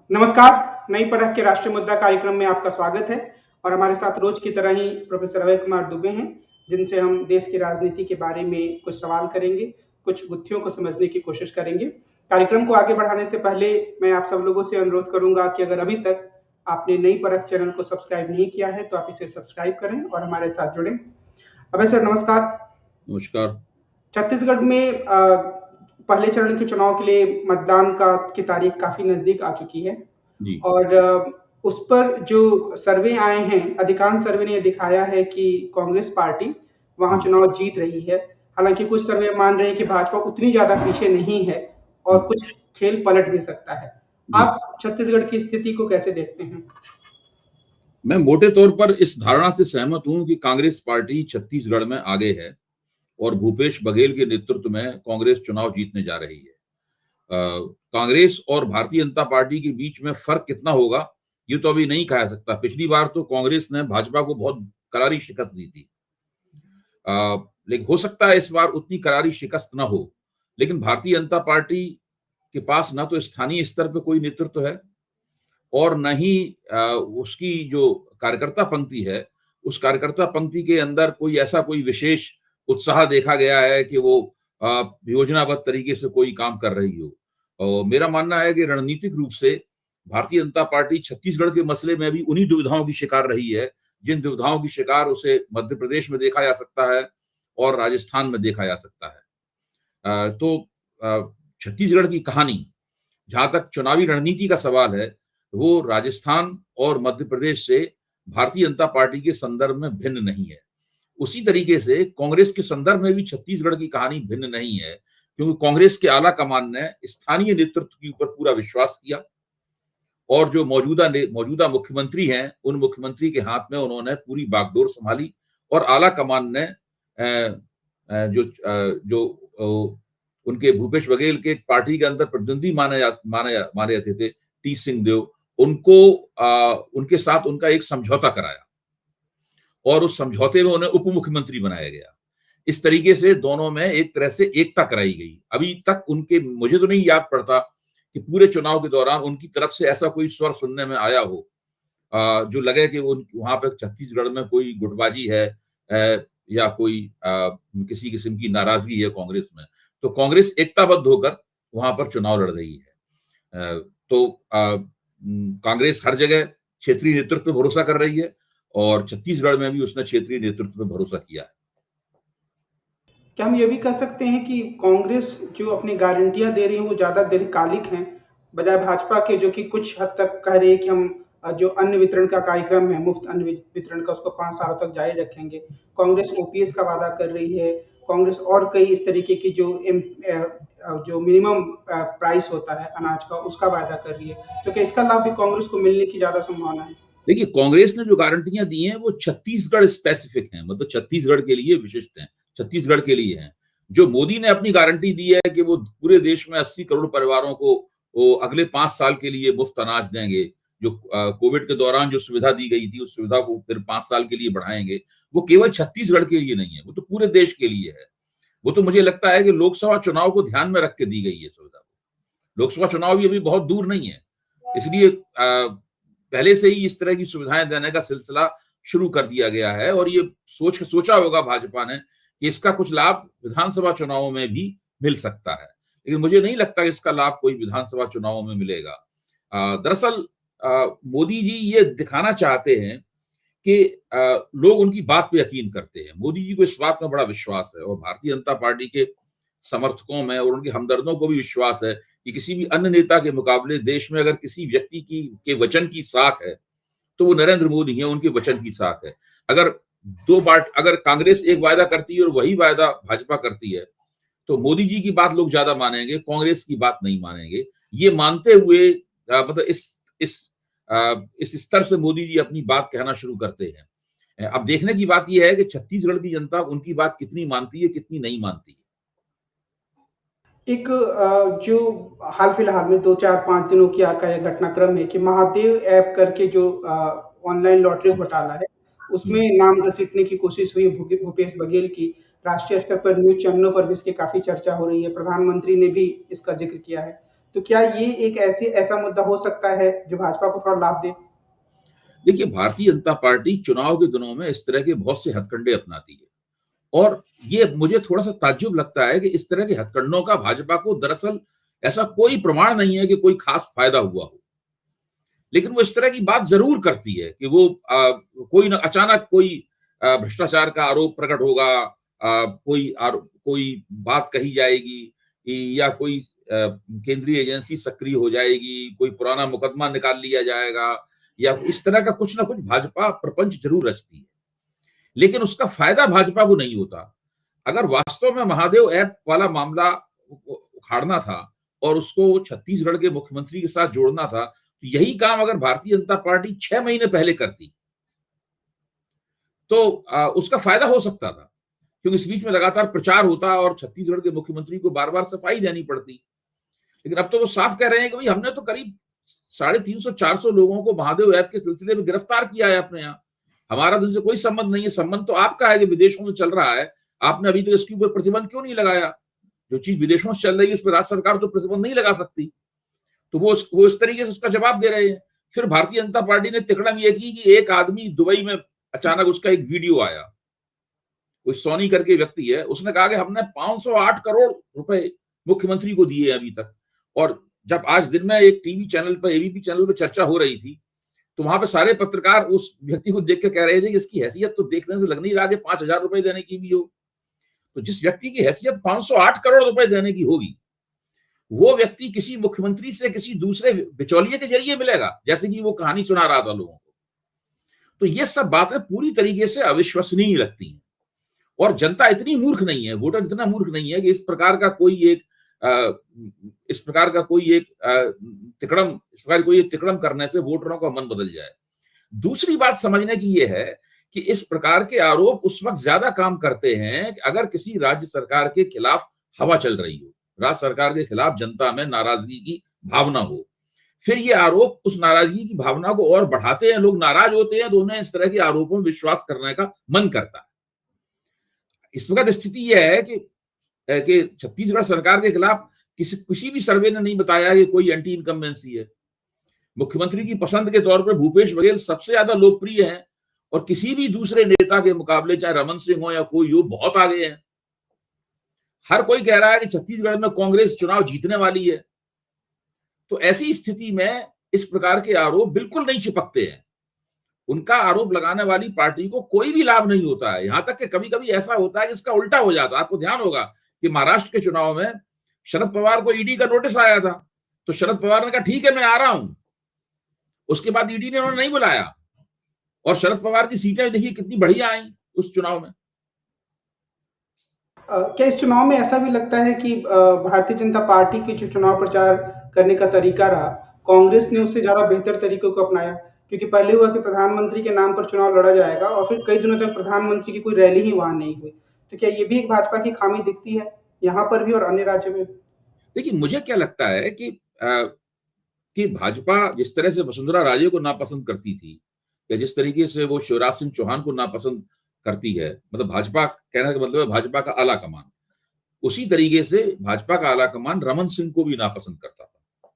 नमस्कार, नई परख के राष्ट्रीय मुद्दा कार्यक्रम में आपका स्वागत है और हमारे साथ रोज की तरह ही प्रोफेसर अभय कुमार दुबे हैं, जिनसे हम देश की राजनीति के बारे में कुछ सवाल करेंगे, कुछ गुत्थियों को समझने की कोशिश करेंगे। कार्यक्रम को आगे बढ़ाने से पहले मैं आप सब लोगों से अनुरोध करूंगा कि अगर अभी तक आपने नई परख चैनल को सब्सक्राइब नहीं किया है, तो आप इसे सब्सक्राइब करें और हमारे साथ जुड़ें। अभय सर नमस्कार। नमस्कार। छत्तीसगढ़ में पहले चरण के चुनाव के लिए मतदान की तारीख काफी नजदीक आ चुकी है जी। और उस पर जो सर्वे आए हैं, अधिकांश सर्वे ने यह दिखाया है कि कांग्रेस पार्टी वहां चुनाव जीत रही है। हालांकि कुछ सर्वे मान रहे हैं कि भाजपा उतनी ज्यादा पीछे नहीं है और कुछ खेल पलट भी सकता है। आप छत्तीसगढ़ की स्थिति को कैसे देखते हैं? मैं मोटे तौर पर इस धारणा से सहमत हूं कि कांग्रेस पार्टी छत्तीसगढ़ में आगे है और भूपेश बघेल के नेतृत्व में कांग्रेस चुनाव जीतने जा रही है। कांग्रेस और भारतीय जनता पार्टी के बीच में फर्क कितना होगा ये तो अभी नहीं कहा सकता। पिछली बार तो कांग्रेस ने भाजपा को बहुत करारी शिकस्त दी थी, लेकिन हो सकता है इस बार उतनी करारी शिकस्त ना हो। लेकिन भारतीय जनता पार्टी के पास ना तो स्थानीय स्तर पर कोई नेतृत्व है और न ही उसकी जो कार्यकर्ता पंक्ति है, उस कार्यकर्ता पंक्ति के अंदर कोई विशेष उत्साह देखा गया है कि वो योजनाबद्ध तरीके से कोई काम कर रही हो। और मेरा मानना है कि रणनीतिक रूप से भारतीय जनता पार्टी छत्तीसगढ़ के मसले में भी उन्हीं दुविधाओं की शिकार रही है, जिन दुविधाओं की शिकार उसे मध्य प्रदेश में देखा जा सकता है और राजस्थान में देखा जा सकता है। छत्तीसगढ़ की कहानी, जहां तक चुनावी रणनीति का सवाल है, वो राजस्थान और मध्य प्रदेश से भारतीय जनता पार्टी के संदर्भ में भिन्न नहीं है। उसी तरीके से कांग्रेस के संदर्भ में भी छत्तीसगढ़ की कहानी भिन्न नहीं है, क्योंकि कांग्रेस के आला कमान ने स्थानीय नेतृत्व के ऊपर पूरा विश्वास किया और जो मौजूदा मुख्यमंत्री हैं, उन मुख्यमंत्री के हाथ में उन्होंने पूरी बागडोर संभाली और आला कमान ने जो उनके भूपेश बघेल के पार्टी के अंदर प्रतिद्वंदी माने जाते थे, टी सिंहदेव, उनके साथ उनका एक समझौता कराया और उस समझौते में उन्हें उप मुख्यमंत्री बनाया गया। इस तरीके से दोनों में एक तरह से एकता कराई गई। अभी तक मुझे तो नहीं याद पड़ता कि पूरे चुनाव के दौरान उनकी तरफ से ऐसा कोई स्वर सुनने में आया हो जो लगे कि वहां पर छत्तीसगढ़ में कोई गुटबाजी है या कोई किसी किस्म की नाराजगी है कांग्रेस में। तो कांग्रेस एकताबद्ध होकर वहां पर चुनाव लड़ रही है। कांग्रेस हर जगह क्षेत्रीय नेतृत्व पर भरोसा कर रही है और छत्तीसगढ़ में भी उसने क्षेत्रीय नेतृत्व पर भरोसा किया है। क्या हम ये भी कह सकते हैं कि कांग्रेस जो अपनी गारंटियां दे रही है वो ज्यादा दीर्घकालिक हैं, बजाय भाजपा के जो कि कुछ हद तक कह रही है कि हम जो अन्न वितरण का कार्यक्रम है, मुफ्त अन्न वितरण का, उसको 5 सालों तक जारी रखेंगे। कांग्रेस ओपीएस का वादा कर रही है, कांग्रेस और कई इस तरीके की जो मिनिमम प्राइस होता है अनाज का, उसका वादा कर रही है। तो क्या इसका लाभ भी कांग्रेस को मिलने की ज्यादा संभावना है? देखिए, कांग्रेस ने जो गारंटियां दी हैं वो छत्तीसगढ़ स्पेसिफिक हैं, मतलब छत्तीसगढ़ के लिए विशिष्ट हैं, छत्तीसगढ़ के लिए हैं। जो मोदी ने अपनी गारंटी दी है कि वो पूरे देश में 80 करोड़ परिवारों को वो अगले 5 साल के लिए मुफ्त अनाज देंगे। जो कोविड के दौरान जो सुविधा दी गई थी, उस सुविधा को फिर 5 साल के लिए बढ़ाएंगे। वो केवल छत्तीसगढ़ के लिए नहीं है, वो तो पूरे देश के लिए है। वो तो मुझे लगता है कि लोकसभा चुनाव को ध्यान में रख के दी गई है सुविधा। लोकसभा चुनाव भी अभी बहुत दूर नहीं है, इसलिए पहले से ही इस तरह की सुविधाएं देने का सिलसिला शुरू कर दिया गया है और ये सोचा होगा भाजपा ने कि इसका कुछ लाभ विधानसभा चुनावों में भी मिल सकता है, लेकिन मुझे नहीं लगता कि इसका लाभ कोई विधानसभा चुनावों में मिलेगा। दरअसल मोदी जी ये दिखाना चाहते हैं कि लोग उनकी बात पे यकीन करते हैं। मोदी जी को इस बात में बड़ा विश्वास है और भारतीय जनता पार्टी के समर्थकों में और उनके हमदर्दों को भी विश्वास है कि किसी भी अन्य नेता के मुकाबले देश में अगर किसी व्यक्ति के वचन की साख है तो वो नरेंद्र मोदी है, उनके वचन की साख है। अगर कांग्रेस एक वायदा करती है और वही वायदा भाजपा करती है तो मोदी जी की बात लोग ज्यादा मानेंगे, कांग्रेस की बात नहीं मानेंगे। ये मानते हुए मतलब इस स्तर से मोदी जी अपनी बात कहना शुरू करते हैं। अब देखने की बात यह है कि छत्तीसगढ़ की जनता उनकी बात कितनी मानती है, कितनी नहीं मानती है। एक जो हाल फिलहाल में 2-4-5 दिनों की का यह घटनाक्रम है कि महादेव ऐप करके जो ऑनलाइन लॉटरी घोटाला है, उसमें नाम घसीटने की कोशिश हुई भूपेश बघेल की। राष्ट्रीय स्तर पर न्यूज़ चैनलों पर भी इसकी काफ़ी चर्चा हो रही है। प्रधानमंत्री ने भी इसका ज़िक्र किया है। तो क्या ये एक ऐसा मुद्दा हो सकता है जो भाजपा को थोड़ा लाभ दे? देखिए, भारतीय जनता पार्टी चुनाव के दिनों में इस तरह के बहुत से हथकंडे अपनाती है और ये मुझे थोड़ा सा ताज्जुब लगता है कि इस तरह के हथकंडों का भाजपा को दरअसल ऐसा कोई प्रमाण नहीं है कि कोई खास फायदा हुआ हो, लेकिन वो इस तरह की बात जरूर करती है कि वो कोई अचानक कोई भ्रष्टाचार का आरोप प्रकट होगा, कोई बात कही जाएगी या कोई केंद्रीय एजेंसी सक्रिय हो जाएगी, कोई पुराना मुकदमा निकाल लिया जाएगा या इस तरह का कुछ ना कुछ भाजपा प्रपंच जरूर रचती है, लेकिन उसका फायदा भाजपा को नहीं होता। अगर वास्तव में महादेव ऐप वाला मामला उखाड़ना था और उसको छत्तीसगढ़ के मुख्यमंत्री के साथ जोड़ना था, तो यही काम अगर भारतीय जनता पार्टी 6 महीने पहले करती तो उसका फायदा हो सकता था, क्योंकि इस बीच में लगातार प्रचार होता और छत्तीसगढ़ के मुख्यमंत्री को बार-बार सफाई देनी पड़ती। लेकिन अब तो वो साफ कह रहे हैं कि भाई हमने तो करीब 350-400 लोगों को महादेव ऐप के सिलसिले में गिरफ्तार किया है अपने यहाँ। हमारा तो इससे कोई संबंध नहीं है, संबंध तो आपका है कि विदेशों से चल रहा है। आपने अभी तक इसके ऊपर प्रतिबंध क्यों नहीं लगाया? जो चीज विदेशों से चल रही है उस पर राज्य सरकार तो प्रतिबंध नहीं लगा सकती। तो वो इस तरीके से उसका जवाब दे रहे हैं। फिर भारतीय जनता पार्टी ने तिकड़म ये की कि एक आदमी दुबई में अचानक उसका एक वीडियो आया, कोई सोनी करके व्यक्ति है, उसने कहा कि हमने 508 करोड़ रुपए मुख्यमंत्री को दिए अभी तक। और जब आज दिन में एक टीवी चैनल पर, एबीपी चैनल पर चर्चा हो रही थी, तो वहां पे सारे पत्रकार उस व्यक्ति को देख के कह रहे थे कि इसकी हैसियत तो देखने से लग नहीं रहा कि 5,000 रुपए देने की भी हो। तो जिस व्यक्ति की हैसियत 508 करोड़ रुपए देने की होगी, वो व्यक्ति किसी मुख्यमंत्री से किसी दूसरे बिचौलिए के जरिए मिलेगा, जैसे कि वो कहानी सुना रहा था लोगों को। तो ये सब बातें पूरी तरीके से अविश्वसनीय लगती हैं और जनता इतनी मूर्ख नहीं है, वोटर इतना मूर्ख नहीं है कि इस प्रकार का कोई तिकड़म करने से वोटरों का मन बदल जाए। दूसरी बात समझने की यह है कि इस प्रकार के आरोप उस वक्त ज्यादा काम करते हैं कि अगर किसी राज्य सरकार के खिलाफ हवा चल रही हो, राज्य सरकार के खिलाफ जनता में नाराजगी की भावना हो, फिर ये आरोप उस नाराजगी की भावना को और बढ़ाते हैं, लोग नाराज होते हैं तो उन्हें इस तरह के आरोपों में विश्वास करने का मन करता है। इस वक्त स्थिति यह है कि छत्तीसगढ़ सरकार के खिलाफ किसी भी सर्वे ने नहीं बताया कि कोई एंटी इनकम्बेंसी है। मुख्यमंत्री की पसंद के तौर पर भूपेश बघेल सबसे ज्यादा लोकप्रिय हैं और किसी भी दूसरे नेता के मुकाबले, चाहे रमन सिंह हो या कोई हो, बहुत आगे हैं। हर कोई कह रहा है कि छत्तीसगढ़ में कांग्रेस चुनाव जीतने वाली है। तो ऐसी स्थिति में इस प्रकार के आरोप बिल्कुल नहीं चिपकते हैं। उनका आरोप लगाने वाली पार्टी को कोई भी लाभ नहीं होता है। यहां तक कि कभी कभी ऐसा होता है कि इसका उल्टा हो जाता है। आपको ध्यान होगा कि महाराष्ट्र के चुनाव में शरद पवार को ईडी का नोटिस आया था, तो शरद पवार ने कहा ठीक है मैं आ रहा हूं। उसके बाद ईडी ने उन्होंने नहीं बुलाया और शरद पवार की सीटें देखिए कितनी बढ़िया आई उस चुनाव में। क्या इस चुनाव में ऐसा भी लगता है कि भारतीय जनता पार्टी के जो चुनाव प्रचार करने का तरीका रहा, कांग्रेस ने उससे ज्यादा बेहतर तरीकों को अपनाया? क्योंकि पहले हुआ कि प्रधानमंत्री के नाम पर चुनाव लड़ा जाएगा और फिर कई दिनों तक प्रधानमंत्री की कोई रैली ही वहां नहीं हुई। तो क्या ये भी एक भाजपा की खामी दिखती है यहाँ पर भी और अन्य राज्यों में? देखिए, मुझे क्या लगता है कि भाजपा जिस तरह से वसुंधरा राजे को नापसंद करती थी या जिस तरीके से वो शिवराज सिंह चौहान को नापसंद करती है, मतलब भाजपा कहने का मतलब है भाजपा का आला कमान, उसी तरीके से भाजपा का आला कमान रमन सिंह को भी नापसंद करता था।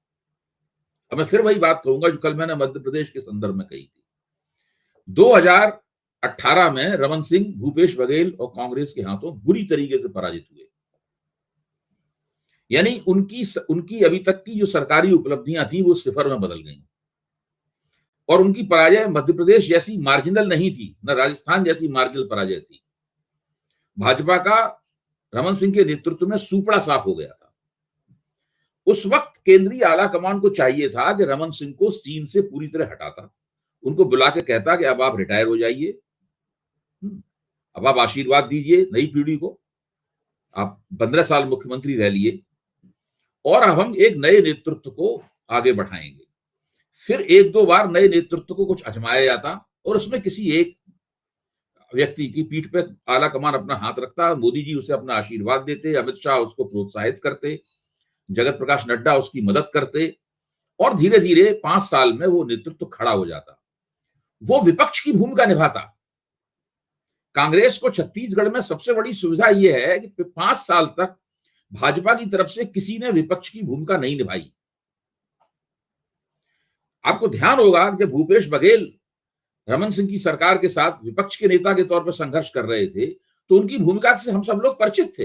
अब मैं फिर वही बात कहूंगा जो कल मैंने मध्य प्रदेश के संदर्भ में कही थी। 2018 में रमन सिंह भूपेश बघेल और कांग्रेस के हाथों बुरी तरीके से पराजित हुए। यानी उनकी अभी तक की जो सरकारी उपलब्धियां थी वो सिफर में बदल गई और उनकी पराजय मध्य प्रदेश जैसी मार्जिनल नहीं थी, न राजस्थान जैसी मार्जिनल पराजय थी। भाजपा का रमन सिंह के नेतृत्व में सूपड़ा साफ हो गया था। उस वक्त केंद्रीय आला कमान को चाहिए था कि रमन सिंह को सीन से पूरी तरह हटाता, उनको बुला के कहता कि अब आप रिटायर हो जाइए, अब आप आशीर्वाद दीजिए नई पीढ़ी को, आप 15 साल मुख्यमंत्री रह लिए और अब हम एक नए नेतृत्व को आगे बढ़ाएंगे। फिर एक दो बार नए नेतृत्व को कुछ आजमाया जाता और उसमें किसी एक व्यक्ति की पीठ पे आला कमान अपना हाथ रखता, मोदी जी उसे अपना आशीर्वाद देते, अमित शाह उसको प्रोत्साहित करते, जगत प्रकाश नड्डा उसकी मदद करते और धीरे धीरे 5 साल में वो नेतृत्व खड़ा हो जाता, वो विपक्ष की भूमिका निभाता। कांग्रेस को छत्तीसगढ़ में सबसे बड़ी सुविधा यह है कि 5 साल तक भाजपा की तरफ से किसी ने विपक्ष की भूमिका नहीं निभाई। आपको ध्यान होगा कि जब भूपेश बघेल रमन सिंह की सरकार के साथ विपक्ष के नेता के तौर पर संघर्ष कर रहे थे, तो उनकी भूमिका से हम सब लोग परिचित थे।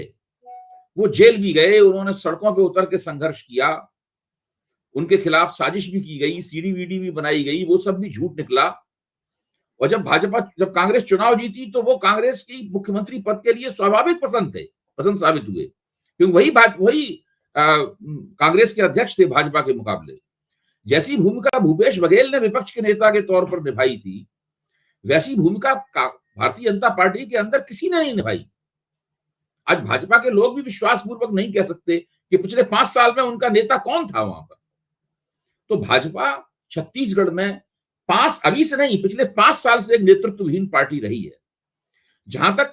वो जेल भी गए, उन्होंने सड़कों पर उतर के संघर्ष किया, उनके खिलाफ साजिश भी की गई, सीडी वीडी भी बनाई गई, वो सब भी झूठ निकला। और जब कांग्रेस चुनाव जीती तो वो कांग्रेस की मुख्यमंत्री पद के लिए स्वाभाविक पसंद साबित हुए, क्योंकि वही कांग्रेस के अध्यक्ष थे भाजपा के मुकाबले। जैसी भूमिका भूपेश बघेल ने विपक्ष के नेता के तौर पर निभाई थी, वैसी भूमिका भारतीय जनता पार्टी के अंदर किसी ने नहीं निभाई। आज भाजपा के लोग भी विश्वास पूर्वक नहीं कह सकते कि पिछले 5 साल में उनका नेता कौन था वहां पर। तो भाजपा छत्तीसगढ़ में अभी से नहीं, पिछले 5 साल से एक नेतृत्वहीन पार्टी रही है। जहां तक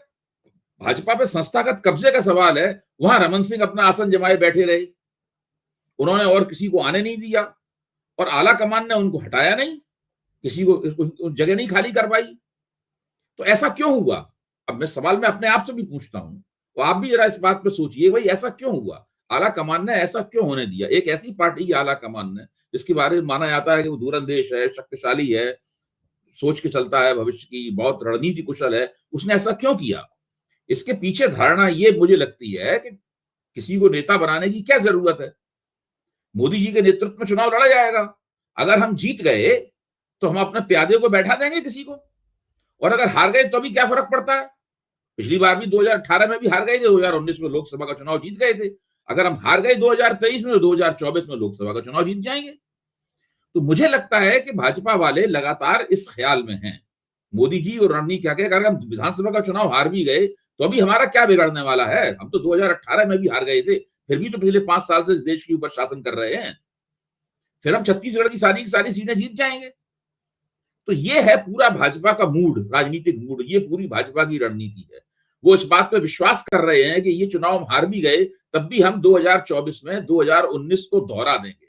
भाजपा पे संस्थागत कब्जे का सवाल है, वहां रमन सिंह अपना आसन जमाए बैठे रहे, उन्होंने और किसी को आने नहीं दिया, और आला कमान ने उनको हटाया नहीं, किसी को जगह नहीं खाली करवाई। तो ऐसा क्यों हुआ? अब मैं अपने आप से भी पूछता हूं, तो आप भी जरा इस बात पे सोचिए, भाई ऐसा क्यों हुआ? आला कमान ने ऐसा क्यों होने दिया? एक ऐसी पार्टी आला कमान ने, जिसके बारे में माना जाता है कि वो दूरंदेश है, शक्तिशाली है, सोच के चलता है भविष्य की, बहुत रणनीति कुशल है, उसने ऐसा क्यों किया? इसके पीछे धारणा ये मुझे लगती है कि किसी को नेता बनाने की क्या जरूरत है? मोदी जी के नेतृत्व में चुनाव लड़ा जाएगा, अगर हम जीत गए तो हम अपने प्यादे को बैठा देंगे किसी को, और अगर हार गए तो भी क्या फर्क पड़ता है? पिछली बार भी 2018 में भी हार गए थे, 2019 में लोकसभा का चुनाव जीत गए थे। अगर हम हार गए 2023 में, तो 2024 में लोकसभा का चुनाव जीत जाएंगे। तो मुझे लगता है कि भाजपा वाले लगातार इस ख्याल में हैं, मोदी जी और रणनीति क्या कहे, अगर हम विधानसभा का चुनाव हार भी गए तो अभी हमारा क्या बिगड़ने वाला है? हम तो 2018 में भी हार गए थे, फिर भी तो पिछले 5 साल से इस देश के ऊपर शासन कर रहे हैं, फिर हम छत्तीसगढ़ की सारी सीटें जीत जाएंगे। तो ये है पूरा भाजपा का मूड, राजनीतिक मूड, ये पूरी भाजपा की रणनीति है। वो इस बात पे विश्वास कर रहे हैं कि ये चुनाव हार भी गए तब भी हम 2024 में 2019 को दोहरा देंगे।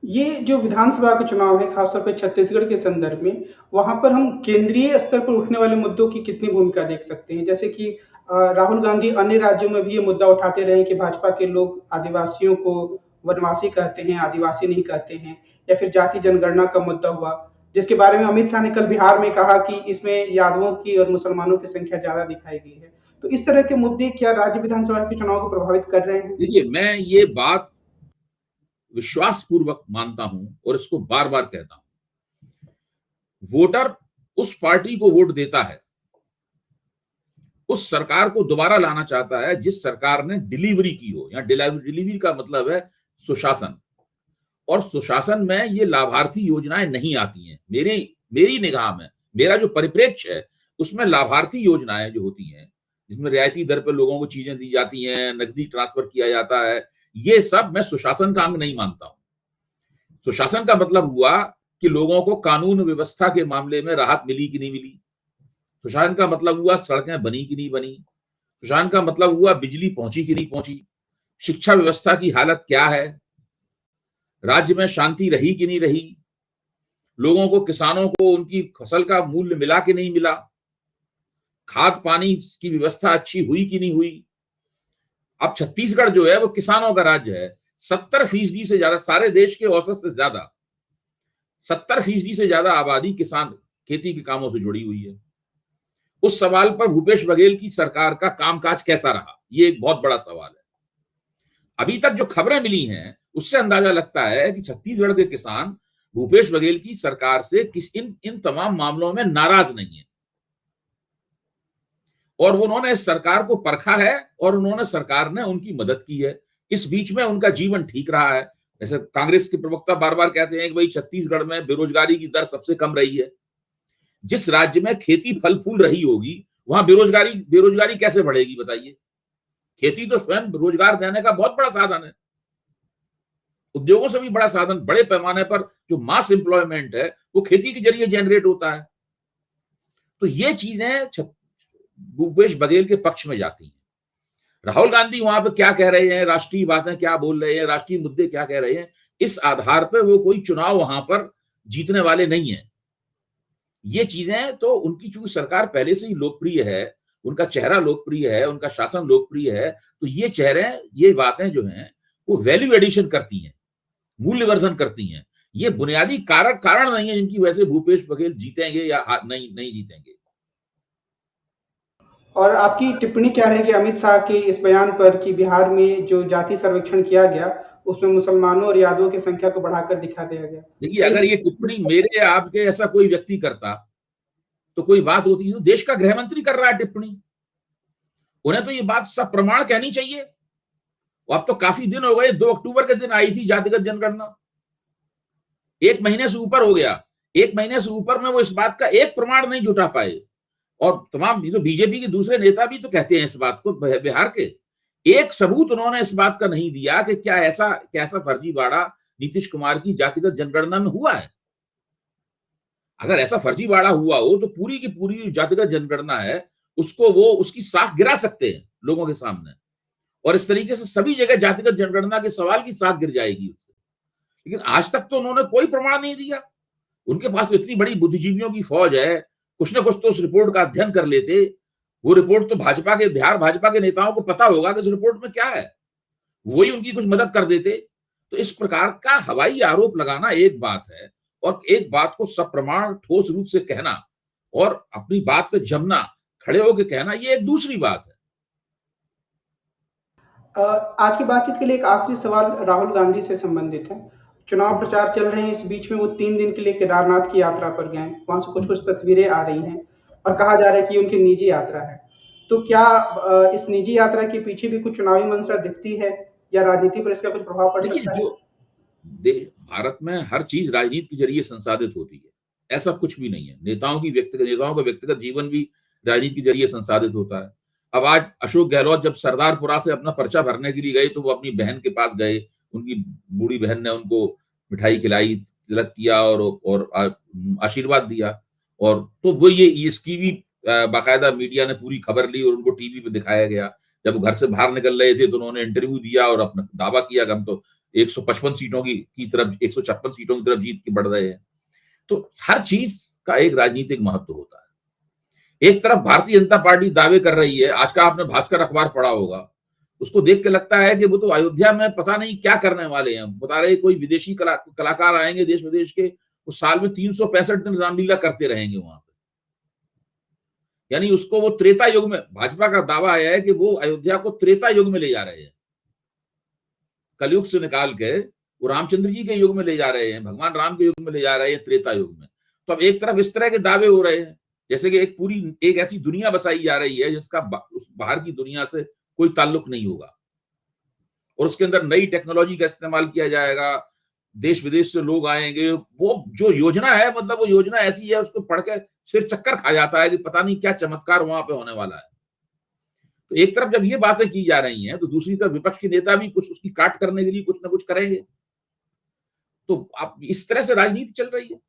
ये जो विधानसभा का चुनाव है, खासतौर पर छत्तीसगढ़ के संदर्भ में, वहां पर हम केंद्रीय स्तर पर उठने वाले मुद्दों की कितनी भूमिका देख सकते हैं? जैसे कि राहुल गांधी अन्य राज्यों में भी ये मुद्दा उठाते रहे कि भाजपा के लोग आदिवासियों को वनवासी कहते हैं, आदिवासी नहीं कहते हैं, या फिर जाति जनगणना का मुद्दा हुआ, जिसके बारे में अमित शाह ने कल बिहार में कहा कि इसमें यादवों की और मुसलमानों की संख्या ज्यादा दिखाई गई है। तो इस तरह के मुद्दे क्या राज्य विधानसभा के चुनाव को प्रभावित कर रहे हैं? देखिए, मैं ये बात विश्वास पूर्वक मानता हूं और इसको बार बार कहता हूं, वोटर उस पार्टी को वोट देता है, उस सरकार को दोबारा लाना चाहता है जिस सरकार ने डिलीवरी की हो। या डिलीवरी का मतलब है सुशासन, और सुशासन में ये लाभार्थी योजनाएं नहीं आती हैं। मेरी निगाह में, मेरा जो परिप्रेक्ष्य है उसमें लाभार्थी योजनाएं जो होती हैं, जिसमें रियायती दर पर लोगों को चीजें दी जाती हैं, नकदी ट्रांसफर किया जाता है, ये सब मैं सुशासन का अंग नहीं मानता हूं। सुशासन का मतलब हुआ कि लोगों को कानून व्यवस्था के मामले में राहत मिली कि नहीं मिली। सुशासन का मतलब हुआ सड़कें बनी कि नहीं बनी। सुशासन का मतलब हुआ बिजली पहुंची कि नहीं पहुंची। शिक्षा व्यवस्था की हालत क्या है, राज्य में शांति रही कि नहीं रही, लोगों को, किसानों को उनकी फसल का मूल्य मिला कि नहीं मिला, खाद पानी की व्यवस्था अच्छी हुई कि नहीं हुई। अब छत्तीसगढ़ जो है वो किसानों का राज्य है। 70% से ज्यादा, सारे देश के औसत से ज्यादा 70% से ज्यादा आबादी किसान खेती के कामों से जुड़ी हुई है। उस सवाल पर भूपेश बघेल की सरकार का कामकाज कैसा रहा, ये एक बहुत बड़ा सवाल है। अभी तक जो खबरें मिली हैं उससे अंदाजा लगता है कि छत्तीसगढ़ के किसान भूपेश बघेल की सरकार से इन तमाम मामलों में नाराज नहीं है, और उन्होंने इस सरकार को परखा है और उन्होंने, सरकार ने उनकी मदद की है। इस बीच में उनका जीवन ठीक रहा है। जैसे कांग्रेस के प्रवक्ता बार बार कहते हैं कि भाई छत्तीसगढ़ में बेरोजगारी की दर सबसे कम रही है। जिस राज्य में खेती फल फूल रही होगी वहां बेरोजगारी कैसे बढ़ेगी बताइए? खेती तो स्वयं रोजगार देने का बहुत बड़ा साधन है, उद्योगों से भी बड़ा साधन। बड़े पैमाने पर जो मास एम्प्लॉयमेंट है वो खेती के जरिए जनरेट होता है। तो ये चीजें भूपेश बघेल के पक्ष में जाती हैं। राहुल गांधी वहां पर क्या कह रहे हैं, राष्ट्रीय बातें क्या बोल रहे हैं, राष्ट्रीय मुद्दे क्या कह रहे हैं, इस आधार पर वो कोई चुनाव वहां पर जीतने वाले नहीं है। ये चीजें तो उनकी, चूंकि सरकार पहले से ही लोकप्रिय है, उनका चेहरा लोकप्रिय है, उनका शासन लोकप्रिय है, तो ये बातें जो हैं वो वैल्यू एडिशन करती हैं। मूल्यवर्धन करती हैं। ये बुनियादी कारण नहीं है जिनकी वजह से भूपेश बघेल जीतेंगे या नहीं जीतेंगे। और आपकी टिप्पणी क्या रहेगी अमित शाह के इस बयान पर कि बिहार में जो जाति सर्वेक्षण किया गया, उसमें मुसलमानों और यादवों की संख्या को बढ़ाकर दिखा दिया गया? देखिए, अगर ये टिप्पणी मेरे या आपके ऐसा कोई व्यक्ति करता तो कोई बात होती। तो देश का गृह मंत्री कर रहा है टिप्पणी, उन्हें तो ये बात सब प्रमाण कहनी चाहिए। अब तो काफी दिन हो गए, 2 अक्टूबर के दिन आई थी जातिगत जनगणना, 1 महीने से ऊपर हो गया। 1 महीने से ऊपर में वो इस बात का एक प्रमाण नहीं जुटा पाए। और तमाम जो बीजेपी के दूसरे नेता भी तो कहते हैं इस बात को, बिहार के एक सबूत उन्होंने इस बात का नहीं दिया कि क्या ऐसा फर्जीवाड़ा नीतीश कुमार की जातिगत जनगणना में हुआ है। अगर ऐसा फर्जीवाड़ा हुआ हो तो पूरी की पूरी जातिगत जनगणना है, उसको वो उसकी साख गिरा सकते हैं लोगों के सामने, और इस तरीके से सभी जगह जातिगत जनगणना के सवाल की साख गिर जाएगी। लेकिन आज तक तो उन्होंने कोई प्रमाण नहीं दिया। उनके पास तो इतनी बड़ी बुद्धिजीवियों की फौज है, कुछ ना कुछ तो उस रिपोर्ट का अध्ययन कर लेते। वो रिपोर्ट तो बिहार भाजपा के नेताओं को पता होगा कि उस रिपोर्ट में क्या है, वही उनकी कुछ मदद कर देते। तो इस प्रकार का हवाई आरोप लगाना एक बात है, और एक बात को सप्रमाण ठोस रूप से कहना और अपनी बात पे जमना, खड़े होकर कहना, ये एक दूसरी बात है। आज की बातचीत के लिए एक आखिरी सवाल राहुल गांधी से संबंधित है। चुनाव प्रचार चल रहे हैं, इस बीच में वो 3 दिन के लिए केदारनाथ की यात्रा पर गए। वहां से कुछ तस्वीरें आ रही हैं और कहा जा रहा है कि ये उनकी निजी यात्रा है। तो क्या इस निजी यात्रा के पीछे भी कुछ चुनावी मंशा दिखती है या राजनीति पर इसका कुछ प्रभाव पड़ देखिए, सकता है? भारत में हर चीज राजनीति के जरिए संसाधित होती है, ऐसा कुछ भी नहीं है। नेताओं का व्यक्तिगत जीवन भी राजनीति के जरिए संसाधित होता है। अब आज अशोक गहलोत जब सरदारपुरा से अपना पर्चा भरने के लिए गए तो वो अपनी बहन के पास गए, उनकी बूढ़ी बहन ने उनको मिठाई खिलाई, तिलक किया और आशीर्वाद दिया। और तो वो ये इसकी भी बाकायदा मीडिया ने पूरी खबर ली और उनको टीवी पे दिखाया गया। जब वो घर से बाहर निकल रहे थे तो उन्होंने इंटरव्यू दिया और अपना दावा किया कि हम तो 155 सीटों की तरफ 156 सीटों की तरफ जीत के बढ़ रहे हैं। तो हर चीज का एक राजनीतिक महत्व होता है। एक तरफ भारतीय जनता पार्टी दावे कर रही है, आज का आपने भास्कर अखबार पढ़ा होगा, उसको देख के लगता है कि वो तो अयोध्या में पता नहीं क्या करने वाले हैं। बता रहे कोई विदेशी कलाकार आएंगे देश विदेश के, वो साल में 365 दिन रामलीला करते रहेंगे वहां पे। यानी उसको वो त्रेता युग में, भाजपा का दावा आया है कि वो अयोध्या को त्रेता युग में ले जा रहे हैं, कलयुग से निकाल के वो रामचंद्र जी के युग में ले जा रहे हैं, भगवान राम के युग में ले जा रहे हैं, त्रेता युग में। तो अब एक तरफ इस तरह के दावे हो रहे हैं जैसे कि एक ऐसी दुनिया बसाई जा रही है जिसका उस बाहर की दुनिया से कोई ताल्लुक नहीं होगा, और उसके अंदर नई टेक्नोलॉजी का इस्तेमाल किया जाएगा, देश विदेश से लोग आएंगे। वो जो योजना है, मतलब वो योजना ऐसी है, उसको पढ़ के सिर चक्कर खा जाता है कि पता नहीं क्या चमत्कार वहां पे होने वाला है। तो एक तरफ जब ये बातें की जा रही हैं तो दूसरी तरफ विपक्ष के नेता भी कुछ उसकी काट करने के लिए कुछ ना कुछ करेंगे। तो आप इस तरह से राजनीति चल रही है।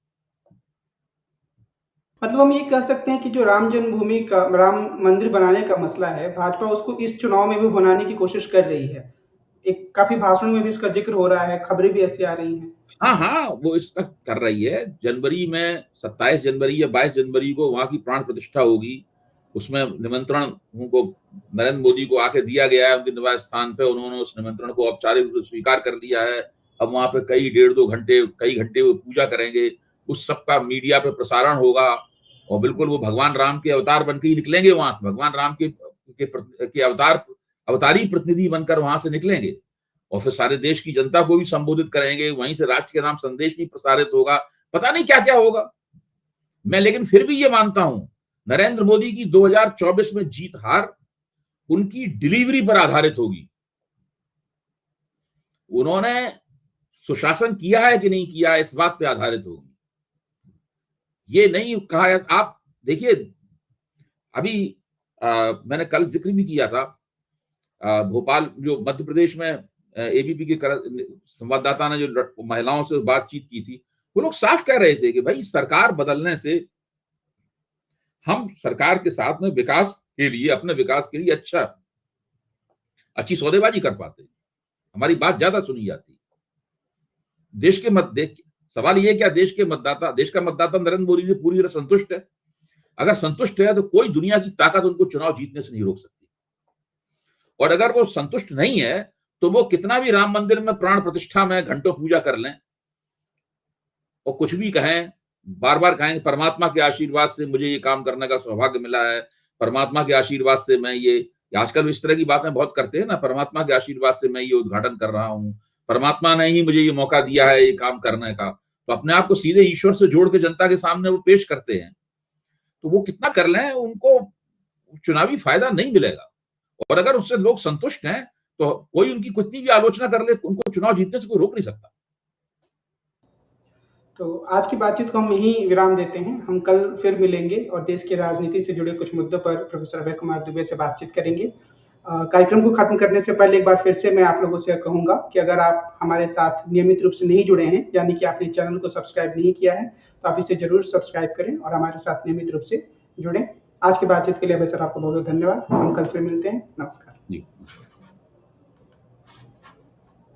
मतलब हम ये कह सकते हैं कि जो राम जन्मभूमि का, राम मंदिर बनाने का मसला है, भाजपा उसको इस चुनाव में भी बनाने की कोशिश कर रही है। एक काफी भाषणों में भी इसका जिक्र हो रहा है, खबरें भी ऐसी आ रही हैं। हाँ, वो इसका कर रही है। जनवरी में 27 जनवरी या 22 जनवरी को वहां की प्राण प्रतिष्ठा होगी। उसमें निमंत्रण उनको नरेंद्र मोदी को आके दिया गया है उनके निवास स्थान पे। उन्होंने उस निमंत्रण को औपचारिक रूप से स्वीकार कर लिया है। अब वहां पे कई घंटे वो पूजा करेंगे। उस सब का मीडिया पे प्रसारण होगा और बिल्कुल वो भगवान राम के अवतार बनकर ही निकलेंगे वहां से। भगवान राम के अवतारी प्रतिनिधि बनकर वहां से निकलेंगे और फिर सारे देश की जनता को भी संबोधित करेंगे। वहीं से राष्ट्र के नाम संदेश भी प्रसारित होगा। पता नहीं क्या क्या होगा। मैं लेकिन फिर भी ये मानता हूं, नरेंद्र मोदी की 2024 में जीत हार उनकी डिलीवरी पर आधारित होगी। उन्होंने सुशासन किया है कि नहीं किया है, इस बात पे आधारित होगी। ये नहीं कहा है। आप देखिए, अभी मैंने कल जिक्र भी किया था, भोपाल जो मध्य प्रदेश में एबीपी के संवाददाता ने जो महिलाओं से बातचीत की थी, वो लोग साफ कह रहे थे कि भाई सरकार बदलने से हम सरकार के साथ में विकास के लिए, अपने विकास के लिए अच्छी सौदेबाजी कर पाते हैं, हमारी बात ज्यादा सुनी जाती है। सवाल ये क्या देश का मतदाता नरेंद्र मोदी से पूरी तरह संतुष्ट है? अगर संतुष्ट है तो कोई दुनिया की ताकत उनको चुनाव जीतने से नहीं रोक सकती। और अगर वो संतुष्ट नहीं है तो वो कितना भी राम मंदिर में प्राण प्रतिष्ठा में घंटों पूजा कर लें और कुछ भी कहें, बार बार कहें परमात्मा के आशीर्वाद से मुझे ये काम करने का सौभाग्य मिला है, परमात्मा के आशीर्वाद से मैं ये आजकल इस तरह की बातें बहुत करते हैं ना, परमात्मा के आशीर्वाद से मैं ये उद्घाटन कर रहा हूँ, परमात्मा ने ही मुझे ये मौका दिया है ये काम करने का। तो अपने आप को सीधे ईश्वर से जोड़ के जनता के सामने वो पेश करते हैं। तो वो कितना कर लें, उनको चुनावी फायदा नहीं मिलेगा। और अगर उससे लोग संतुष्ट हैं तो कोई उनकी कितनी भी आलोचना कर ले, उनको चुनाव जीतने से कोई रोक नहीं सकता। तो आज की बातचीत को हम यहीं विराम देते हैं। हम कल फिर मिलेंगे और देश की राजनीति से जुड़े कुछ मुद्दों पर प्रोफेसर अभय कुमार दुबे से बातचीत करेंगे। कार्यक्रम को खत्म करने से पहले एक बार फिर से मैं आप लोगों से कहूंगा कि अगर आप हमारे साथ नियमित रूप से नहीं जुड़े हैं, यानी कि आपने चैनल को सब्सक्राइब नहीं किया है, तो आप इसे जरूर सब्सक्राइब करें और हमारे साथ नियमित रूप से जुड़ें। आज की बातचीत के लिए अभय सर आपको बहुत बहुत धन्यवाद। हम कल फिर मिलते हैं। नमस्कार।